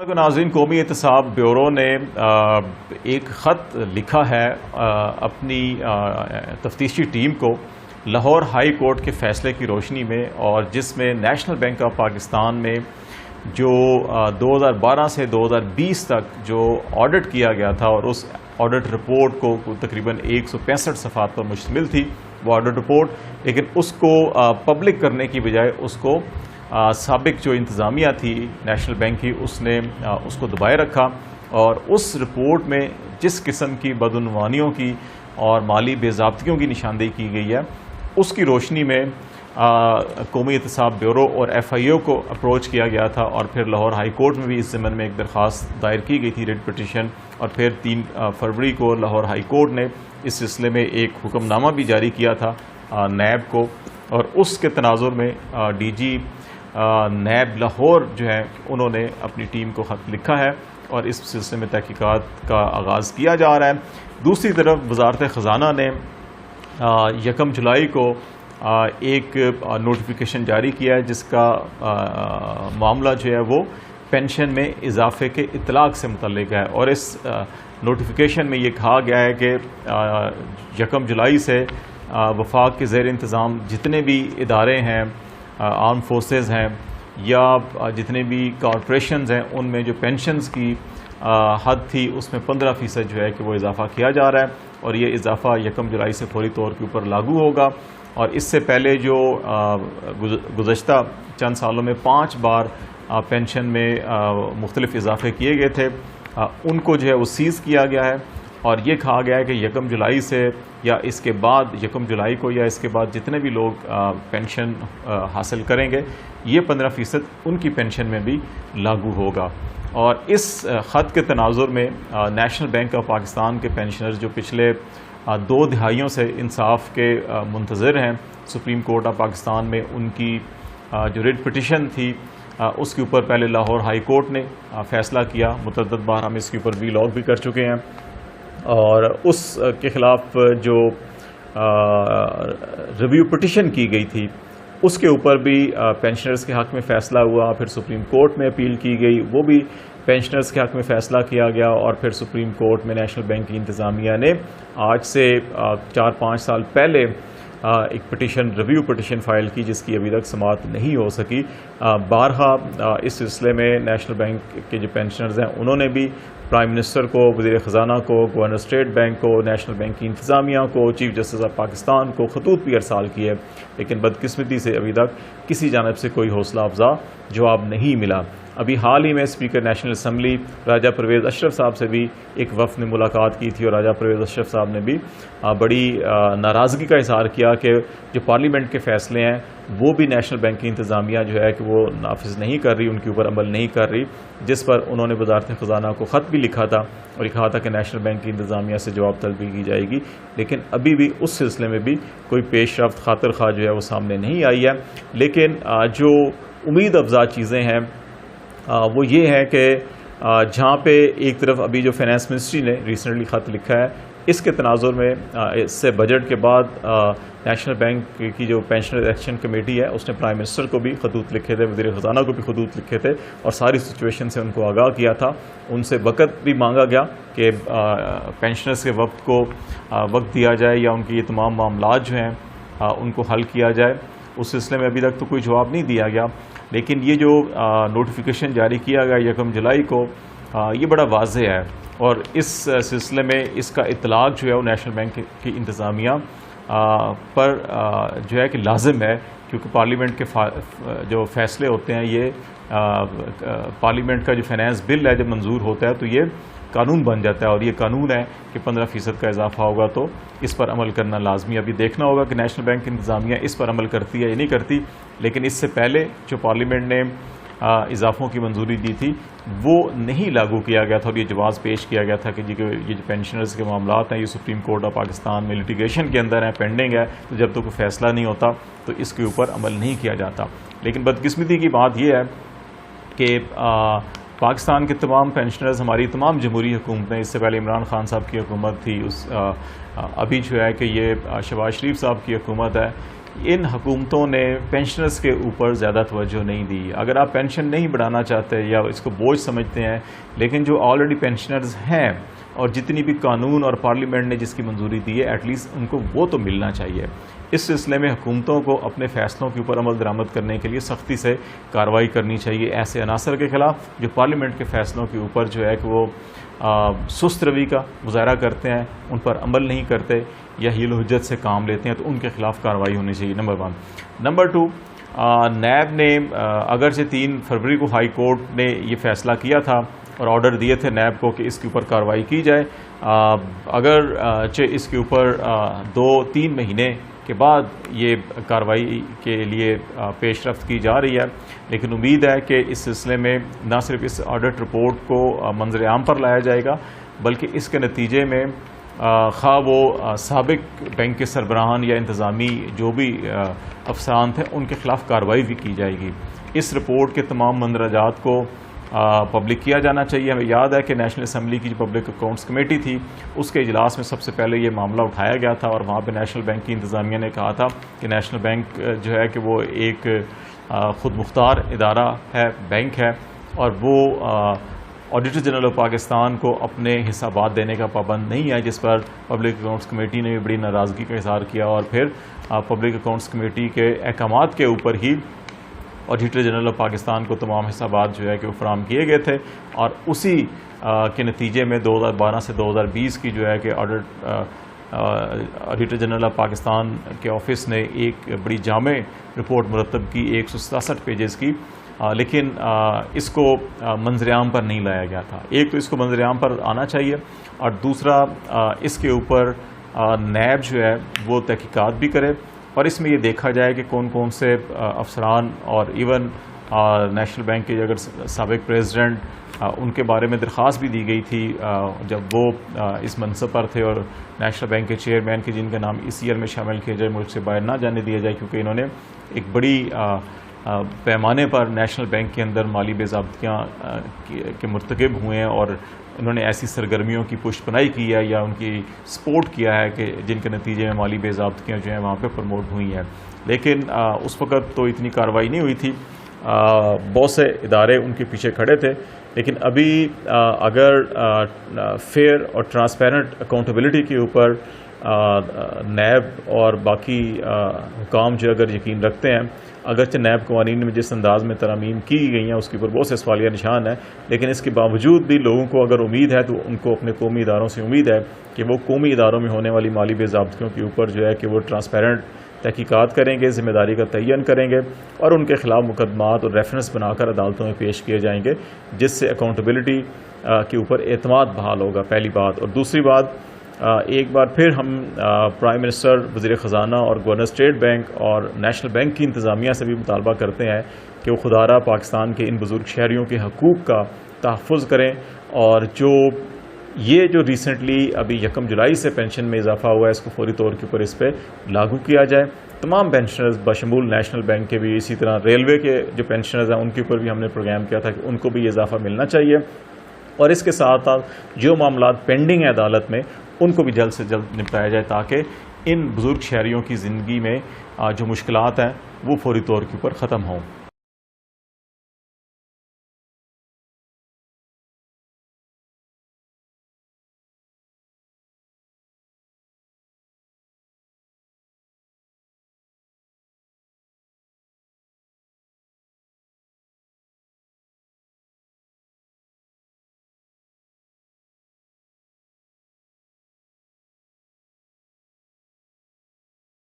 ناظرین، قومی احتساب بیورو نے ایک خط لکھا ہے اپنی تفتیشی ٹیم کو لاہور ہائی کورٹ کے فیصلے کی روشنی میں، اور جس میں نیشنل بینک آف پاکستان میں جو 2012 سے 2020 تک جو آڈٹ کیا گیا تھا، اور اس آڈٹ رپورٹ کو تقریباً 165 صفحات پر مشتمل تھی وہ آڈٹ رپورٹ، لیکن اس کو پبلک کرنے کی بجائے اس کو سابق جو انتظامیہ تھی نیشنل بینک کی، اس نے اس کو دبائے رکھا، اور اس رپورٹ میں جس قسم کی بدعنوانیوں کی اور مالی بے ضابطگیوں کی نشاندہی کی گئی ہے، اس کی روشنی میں قومی احتساب بیورو اور ایف آئی او کو اپروچ کیا گیا تھا، اور پھر لاہور ہائی کورٹ میں بھی اس ضمن میں ایک درخواست دائر کی گئی تھی، ریٹ پٹیشن، اور پھر 3 فروری کو لاہور ہائی کورٹ نے اس سلسلے میں ایک حکم نامہ بھی جاری کیا تھا نیب کو، اور اس کے تناظر میں ڈی جی نیب لاہور جو ہے انہوں نے اپنی ٹیم کو خط لکھا ہے، اور اس سلسلے میں تحقیقات کا آغاز کیا جا رہا ہے۔ دوسری طرف وزارت خزانہ نے 1 جولائی کو ایک نوٹیفیکیشن جاری کیا ہے، جس کا معاملہ جو ہے وہ پینشن میں اضافے کے اطلاق سے متعلق ہے، اور اس نوٹیفیکیشن میں یہ کہا گیا ہے کہ 1 جولائی سے وفاق کے زیر انتظام جتنے بھی ادارے ہیں، آرم فورسز ہیں یا جتنے بھی کارپوریشنز ہیں، ان میں جو پینشنز کی حد تھی اس میں 15% جو ہے کہ وہ اضافہ کیا جا رہا ہے، اور یہ اضافہ 1 جولائی سے فوری طور کے اوپر لاگو ہوگا۔ اور اس سے پہلے جو گزشتہ چند سالوں میں 5 بار پینشن میں مختلف اضافے کیے گئے تھے، ان کو جو ہے وہ سیز کیا گیا ہے، اور یہ کہا گیا ہے کہ 1 جولائی سے یا اس کے بعد 1 جولائی کو یا اس کے بعد جتنے بھی لوگ پینشن حاصل کریں گے، یہ 15% ان کی پینشن میں بھی لاگو ہوگا۔ اور اس خط کے تناظر میں نیشنل بینک آف پاکستان کے پینشنرز جو پچھلے 2 دہائیوں سے انصاف کے منتظر ہیں، سپریم کورٹ آف پاکستان میں ان کی جو ریٹ پٹیشن تھی اس کے اوپر پہلے لاہور ہائی کورٹ نے فیصلہ کیا، متعدد بار ہم اس کے اوپر وی لاگ بھی کر چکے ہیں، اور اس کے خلاف جو ریویو پٹیشن کی گئی تھی اس کے اوپر بھی پینشنرز کے حق میں فیصلہ ہوا، پھر سپریم کورٹ میں اپیل کی گئی، وہ بھی پینشنرز کے حق میں فیصلہ کیا گیا، اور پھر سپریم کورٹ میں نیشنل بینک کی انتظامیہ نے آج سے 4-5 سال پہلے ایک پٹیشن ریویو پٹیشن فائل کی، جس کی ابھی تک سماعت نہیں ہو سکی۔ بارہا اس سلسلے میں نیشنل بینک کے جو پینشنرز ہیں انہوں نے بھی پرائم منسٹر کو، وزیر خزانہ کو، گورنر اسٹیٹ بینک کو، نیشنل بینک کی انتظامیہ کو، چیف جسٹس آف پاکستان کو خطوط بھی ارسال کیے، لیکن بدقسمتی سے ابھی تک کسی جانب سے کوئی حوصلہ افزا جواب نہیں ملا۔ ابھی حال ہی میں اسپیکر نیشنل اسمبلی راجہ پرویز اشرف صاحب سے بھی ایک وفد نے ملاقات کی تھی، اور راجہ پرویز اشرف صاحب نے بھی بڑی ناراضگی کا اظہار کیا کہ جو پارلیمنٹ کے فیصلے ہیں وہ بھی نیشنل بینک کی انتظامیہ جو ہے کہ وہ نافذ نہیں کر رہی، ان کے اوپر عمل نہیں کر رہی، جس پر انہوں نے وزارت خزانہ کو خط بھی لکھا تھا، اور یہ کہا تھا کہ نیشنل بینک کی انتظامیہ سے جواب طلبی کی جائے گی، لیکن ابھی بھی اس سلسلے میں بھی کوئی پیش رفت خاطر خواہ جو ہے وہ سامنے نہیں آئی ہے۔ لیکن جو امید افزا چیزیں ہیں وہ یہ ہے کہ جہاں پہ ایک طرف ابھی جو فائنانس منسٹری نے ریسنٹلی خط لکھا ہے، اس کے تناظر میں اس سے بجٹ کے بعد نیشنل بینک کی جو پینشنر ایکشن کمیٹی ہے اس نے پرائم منسٹر کو بھی خطوط لکھے تھے، وزیر خزانہ کو بھی خطوط لکھے تھے، اور ساری سچویشن سے ان کو آگاہ کیا تھا، ان سے وقت بھی مانگا گیا کہ پینشنرز کے وقت دیا جائے، یا ان کی یہ تمام معاملات جو ہیں ان کو حل کیا جائے۔ اس سلسلے میں ابھی تک تو کوئی جواب نہیں دیا گیا، لیکن یہ جو نوٹیفیکیشن جاری کیا گیا 1 جولائی کو، یہ بڑا واضح ہے، اور اس سلسلے میں اس کا اطلاق جو ہے وہ نیشنل بینک کی انتظامیہ پر جو ہے کہ لازم ہے، کیونکہ پارلیمنٹ کے جو فیصلے ہوتے ہیں، یہ پارلیمنٹ کا جو فائنانس بل ہے جب منظور ہوتا ہے تو یہ قانون بن جاتا ہے، اور یہ قانون ہے کہ 15% کا اضافہ ہوگا تو اس پر عمل کرنا لازمی۔ ابھی دیکھنا ہوگا کہ نیشنل بینک انتظامیہ اس پر عمل کرتی ہے یا نہیں کرتی، لیکن اس سے پہلے جو پارلیمنٹ نے اضافوں کی منظوری دی تھی وہ نہیں لاگو کیا گیا تھا، اور یہ جواز پیش کیا گیا تھا کہ یہ جو پینشنرز کے معاملات ہیں یہ سپریم کورٹ آف پاکستان میں لیٹیگیشن کے اندر ہیں، پینڈنگ ہے، تو جب تک کوئی فیصلہ نہیں ہوتا تو اس کے اوپر عمل نہیں کیا جاتا۔ لیکن بدقسمتی کی بات یہ ہے کہ پاکستان کے تمام پینشنرز، ہماری تمام جمہوری حکومتیں، اس سے پہلے عمران خان صاحب کی حکومت تھی، ابھی جو ہے کہ یہ شہباز شریف صاحب کی حکومت ہے، ان حکومتوں نے پینشنرز کے اوپر زیادہ توجہ نہیں دی. اگر آپ پینشن نہیں بڑھانا چاہتے یا اس کو بوجھ سمجھتے ہیں، لیکن جو آلریڈی پینشنرز ہیں اور جتنی بھی قانون اور پارلیمنٹ نے جس کی منظوری دی ہے ایٹ لیسٹ ان کو وہ تو ملنا چاہیے. اس سلسلے میں حکومتوں کو اپنے فیصلوں کے اوپر عمل درآمد کرنے کے لیے سختی سے کارروائی کرنی چاہیے ایسے عناصر کے خلاف جو پارلیمنٹ کے فیصلوں کے اوپر جو ہے کہ وہ سست روی کا مظاہرہ کرتے ہیں، ان پر عمل نہیں کرتے یا حیل و حجت سے کام لیتے ہیں، تو ان کے خلاف کارروائی ہونی چاہیے. نمبر 1. نمبر 2، نیب نے اگرچہ 3 فروری کو ہائی کورٹ نے یہ فیصلہ کیا تھا اور آرڈر دیے تھے نیب کو کہ اس کے اوپر کارروائی کی جائے، اگرچہ اس کے اوپر 2-3 مہینے کے بعد یہ کارروائی کے لیے پیش رفت کی جا رہی ہے، لیکن امید ہے کہ اس سلسلے میں نہ صرف اس آڈٹ رپورٹ کو منظر عام پر لایا جائے گا بلکہ اس کے نتیجے میں خواہ وہ سابق بینک کے سربراہان یا انتظامی جو بھی افسران تھے ان کے خلاف کارروائی بھی کی جائے گی. اس رپورٹ کے تمام مندرجات کو پبلک کیا جانا چاہیے. ہمیں یاد ہے کہ نیشنل اسمبلی کی جو پبلک اکاؤنٹس کمیٹی تھی اس کے اجلاس میں سب سے پہلے یہ معاملہ اٹھایا گیا تھا اور وہاں پہ نیشنل بینک کی انتظامیہ نے کہا تھا کہ نیشنل بینک جو ہے کہ وہ ایک خود مختار ادارہ ہے، بینک ہے، اور وہ آڈیٹر جنرل آف پاکستان کو اپنے حسابات دینے کا پابند نہیں ہے، جس پر پبلک اکاؤنٹس کمیٹی نے بھی بڑی ناراضگی کا اظہار کیا اور پھر پبلک اکاؤنٹس کمیٹی کے احکامات کے اوپر ہی آڈیٹر جنرل آف پاکستان کو تمام حسابات جو ہے کہ وہ فراہم کیے گئے تھے، اور اسی کے نتیجے میں 2012 سے 2020 کی جو ہے کہ آڈیٹر جنرل آف پاکستان کے آفس نے ایک بڑی جامع رپورٹ مرتب کی 167 پیجز کی، لیکن اس کو منظر عام پر نہیں لایا گیا تھا. ایک تو اس کو منظر عام پر آنا چاہیے، اور دوسرا اس کے اوپر نیب جو ہے وہ تحقیقات بھی کرے اور اس میں یہ دیکھا جائے کہ کون کون سے افسران اور ایون نیشنل بینک کے اگر سابق پریزیڈنٹ ان کے بارے میں درخواست بھی دی گئی تھی جب وہ اس منصب پر تھے، اور نیشنل بینک کے چیئرمین کے جن کا نام اس ایئر میں شامل کیا جائے، ملک سے باہر نہ جانے دیا جائے، کیونکہ انہوں نے ایک بڑی پیمانے پر نیشنل بینک کے اندر مالی بے ضابطگیاں کے مرتکب ہوئے ہیں اور انہوں نے ایسی سرگرمیوں کی پشت پناہی کی ہے یا ان کی سپورٹ کیا ہے کہ جن کے نتیجے میں مالی بے ضابطگیاں جو ہیں وہاں پہ پروموٹ ہوئی ہیں. لیکن اس وقت تو اتنی کارروائی نہیں ہوئی تھی، بہت سے ادارے ان کے پیچھے کھڑے تھے، لیکن ابھی اگر فیئر اور ٹرانسپیرنٹ اکاؤنٹیبلٹی کے اوپر نیب اور باقی حکام جو اگر یقین رکھتے ہیں، اگرچہ نیب قوانین میں جس انداز میں ترامیم کی گئی ہیں اس کے اوپر بہت سے سوالیہ نشان ہیں، لیکن اس کے باوجود بھی لوگوں کو اگر امید ہے تو ان کو اپنے قومی اداروں سے امید ہے کہ وہ قومی اداروں میں ہونے والی مالی بے ضابطگیوں کے اوپر جو ہے کہ وہ ٹرانسپیرنٹ تحقیقات کریں گے، ذمہ داری کا تعین کریں گے اور ان کے خلاف مقدمات اور ریفرنس بنا کر عدالتوں میں پیش کیے جائیں گے، جس سے اکاؤنٹیبلٹی کے اوپر اعتماد بحال ہوگا. پہلی بات. اور دوسری بات، ایک بار پھر ہم پرائم منسٹر، وزیر خزانہ اور گورنر اسٹیٹ بینک اور نیشنل بینک کی انتظامیہ سے بھی مطالبہ کرتے ہیں کہ وہ خدارہ پاکستان کے ان بزرگ شہریوں کے حقوق کا تحفظ کریں، اور جو ریسنٹلی ابھی 1 جولائی سے پینشن میں اضافہ ہوا ہے اس کو فوری طور کے اوپر اس پہ لاگو کیا جائے. تمام پینشنرز بشمول نیشنل بینک کے بھی، اسی طرح ریلوے کے جو پینشنرز ہیں ان کے اوپر بھی ہم نے پروگرام کیا تھا کہ ان کو بھی اضافہ ملنا چاہیے، اور اس کے ساتھ ساتھ جو معاملات پینڈنگ ہیں عدالت میں ان کو بھی جلد سے جلد نپٹایا جائے تاکہ ان بزرگ شہریوں کی زندگی میں جو مشکلات ہیں وہ فوری طور کے اوپر ختم ہوں.